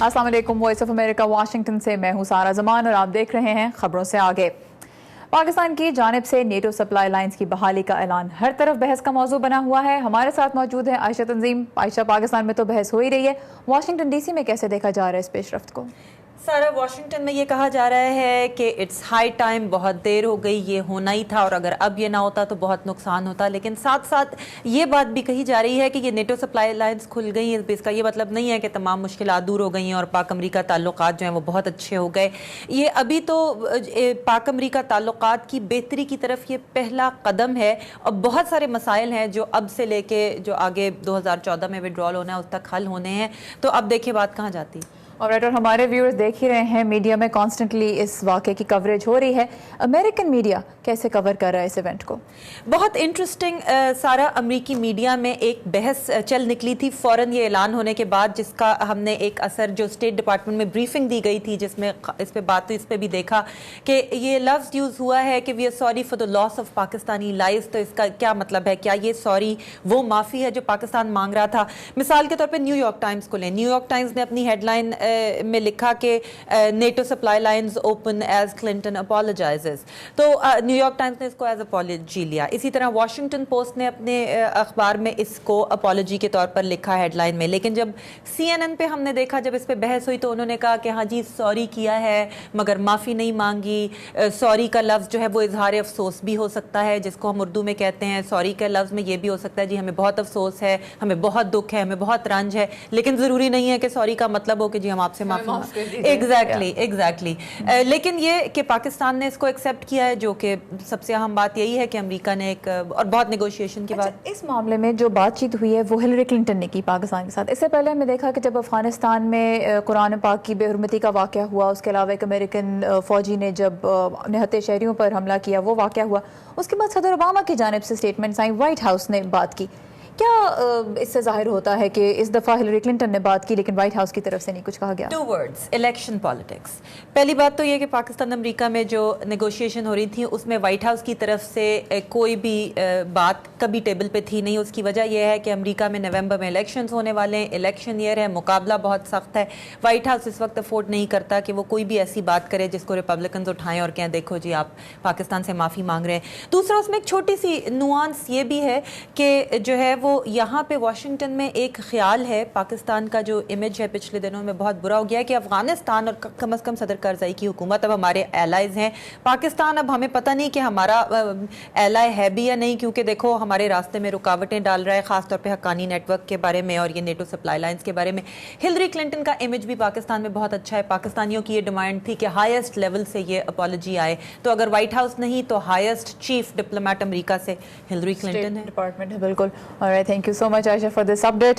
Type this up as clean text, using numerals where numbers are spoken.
अस्सलाम वालेकुम, voice of America Washington से मैं हूं सारा जमान और आप देख रहे हैं खबरों से आगे। पाकिस्तान की जानिब से नेटो सप्लाई लाइंस की बहाली का ऐलान हर तरफ बहस का मौजू बना हुआ है। हमारे साथ मौजूद है आयशा तंजीम। आयशा, पाकिस्तान में तो बहस हो ही रही है, वाशिंगटन डीसी में कैसे देखा जा रहा है इस पेशरफ्त को? सारा वाशिंगटन में ये कहा जा रहा है कि इट्स हाई टाइम, बहुत देर हो गई, ये होना ही था और अगर अब ये ना होता तो बहुत नुकसान होता। लेकिन साथ साथ ये बात भी कही जा रही है कि ये नेटो सप्लाई लाइन्स खुल गई है, इसका ये मतलब नहीं है कि तमाम मुश्किलात दूर हो गई हैं और पाक अमरीका ताल्लुकात जो हैं वो बहुत अच्छे हो गए। ये अभी तो पाक अमरीका ताल्लुकात की बेहतरी की तरफ ये पहला कदम है और बहुत सारे मसाइल हैं जो अब से लेके जो आगे 2014 में विड्रॉल होना है उस तक हल होने हैं। तो अब देखिए बात कहाँ जाती है। और हमारे व्यूअर्स देख ही रहे हैं, मीडिया में कॉन्स्टेंटली इस वाक़े की कवरेज हो रही है। अमेरिकन मीडिया कैसे कवर कर रहा है इस इवेंट को? बहुत इंटरेस्टिंग सारा अमेरिकी मीडिया में एक बहस चल निकली थी फ़ौरन ये ऐलान होने के बाद, जिसका हमने एक असर जो स्टेट डिपार्टमेंट में ब्रीफिंग दी गई थी जिसमें इस पे बात हुई, इस पे भी देखा कि ये लफ्ज़ यूज़ हुआ है कि we are sorry for the loss of Pakistani lives. तो इसका क्या मतलब है? क्या ये सॉरी वो माफ़ी है जो पाकिस्तान मांग रहा था? मिसाल के तौर पर न्यूयॉर्क टाइम्स को लें। न्यूयॉर्क टाइम्स ने अपनी हेडलाइन में लिखा कि NATO supply lines open as Clinton apologizes. तो न्यूयॉर्क टाइम्स ने इसको एज अपॉलजी लिया। इसी तरह वाशिंगटन पोस्ट ने अपने अखबार में इसको अपॉलजी के तौर पर लिखा हेडलाइन में। लेकिन जब CNN पे हमने देखा, जब इस पे बहस हुई तो उन्होंने कहा कि हाँ जी सॉरी किया है मगर माफ़ी नहीं मांगी। सॉरी का लफ्ज़ जो है वो इजहार अफसोस भी हो सकता है, जिसको हम उर्दू में कहते हैं। सॉरी के लफ्ज़ में ये भी हो सकता है जी हमें बहुत अफसोस है, हमें बहुत दुख है, हमें बहुत रंज है, लेकिन ज़रूरी नहीं है कि सॉरी का मतलब हो कि जी हम आपसे एग्जैक्टली। लेकिन ये कि पाकिस्तान ने इसको एक्सेप्ट किया है, जो कि सबसे अहम बात यही है कि अमेरिका ने एक और बहुत नेगोशिएशन के बाद इस मामले में जो बातचीत हुई है वो हिलरी क्लिंटन ने की पाकिस्तान के साथ। इससे पहले हमने देखा कि जब अफगानिस्तान में कुरान पाक की बेहुरमती का वाक़या हुआ, उसके अलावा एक अमेरिकन फ़ौजी ने जब निहत्थे शहरियों पर हमला किया, वो वाक़या हुआ। उसके बाद सदर ओबामा की जानिब से स्टेटमेंट्स आई, वाइट हाउस ने बात की। क्या इससे जाहिर होता है कि इस दफ़ा हिलरी क्लिंटन ने बात की लेकिन व्हाइट हाउस की तरफ से नहीं कुछ कहा गया? 2 words, इलेक्शन पॉलिटिक्स। पहली बात तो ये कि पाकिस्तान अमेरिका में जो नेगोशिएशन हो रही थी उसमें व्हाइट हाउस की तरफ से कोई भी बात कभी टेबल पे थी नहीं। उसकी वजह यह है कि अमेरिका में नवंबर में इलेक्शंस होने वाले हैं, इलेक्शन ईयर है, मुकाबला बहुत सख्त है। व्हाइट हाउस इस वक्त अफोर्ड नहीं करता कि वो कोई भी ऐसी बात करे जिसको रिपब्लिकन उठाएं और कहें देखो जी आप पाकिस्तान से माफ़ी मांग रहे हैं। दूसरा, उसमें एक छोटी सी नुआंस ये भी है कि जो है वो यहाँ पे वाशिंगटन में एक ख्याल है, पाकिस्तान का जो इमेज है पिछले दिनों में बहुत बुरा हो गया है कि अफगानिस्तान और कम अज़ कम सदर करज़ई की हुकूमत अब हमारे एलाइज हैं। पाकिस्तान अब हमें पता नहीं कि हमारा एलाई है भी या नहीं, क्योंकि देखो हमारे रास्ते में रुकावटें डाल रहा है, ख़ासतौर पे हक्कानी नेटवर्क के बारे में और ये नेटो सप्लाई लाइन्स के बारे में। हिलरी क्लिंटन का इमेज भी पाकिस्तान में बहुत अच्छा है। पाकिस्तानियों की ये डिमांड थी कि हाईएस्ट लेवल से ये अपॉलजी आए। तो अगर व्हाइट हाउस नहीं तो हाईएस्ट चीफ डिप्लोमेट अमेरिका से हिलरी क्लिंटन है, डिपार्टमेंट है। बिल्कुल। Alright, thank you so much, Aisha, for this update.